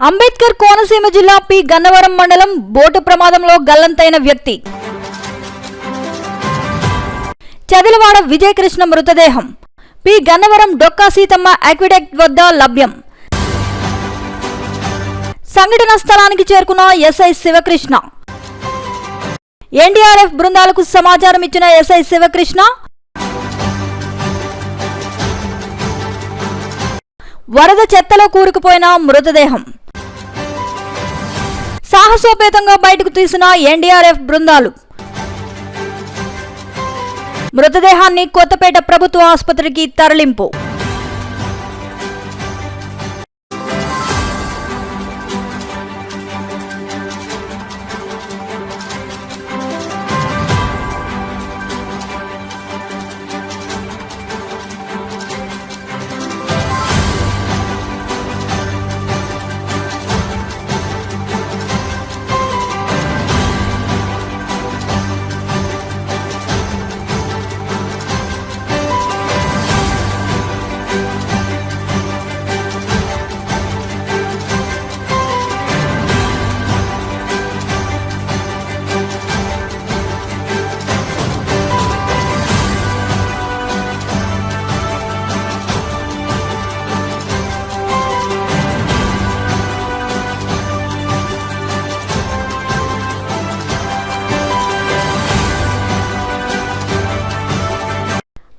అంబేద్కర్ కోనసీమ జిల్లా పి గన్నవరం మండలం బోటు ప్రమాదంలో గల్లంతైన వ్యక్తి. చదిలవాడ విజయకృష్ణ మృతదేహం పి గన్నవరం డొక్కా సీతమ్మ అక్విడక్ట్ వద్ద లభ్యం. సంఘటన స్థలానికి చేరుకున్న ఎస్ఐ శివకృష్ణ. ఎన్డీఆర్ఎఫ్ బృందాలకు సమాచారం ఇచ్చిన ఎస్ఐ శివకృష్ణ వరద చెత్తలో కూరుకుపోయిన మృతదేహం సాహసోపేతంగా బయటకు తీసిన ఎన్డీఆర్ఎఫ్ బృందాలు. మృతదేహాన్ని కొత్తపేట ప్రభుత్వ ఆసుపత్రికి తరలింపు.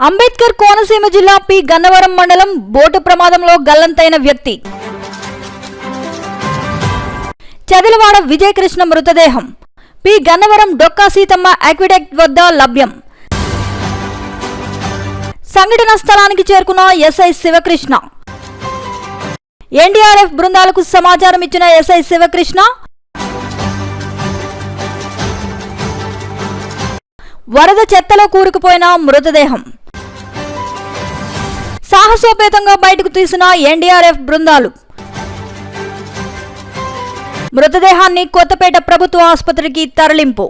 అంబేద్కర్ కోనసీమ జిల్లా పి గన్నవరం మండలం బోటు ప్రమాదంలో గల్లంతైన వ్యక్తి. చదిలవాడ విజయకృష్ణ మృతదేహం పి గన్నవరం డొక్కా సీతమ్మ అక్విడక్ట్ వద్ద లభ్యం. సంఘటన స్థలానికి చేరుకున్న ఎస్ఐ శివకృష్ణ. ఎన్డీఆర్ఎఫ్ బృందాలకు సమాచారం ఇచ్చిన ఎస్ఐ శివకృష్ణ వరద చెత్తలో కూరుకుపోయిన మృతదేహం సాహసోపేతంగా బయటకు తీసిన ఎన్డీఆర్ఎఫ్ బృందాలు. మృతదేహాన్ని కొత్తపేట ప్రభుత్వ ఆసుపత్రికి తరలింపు.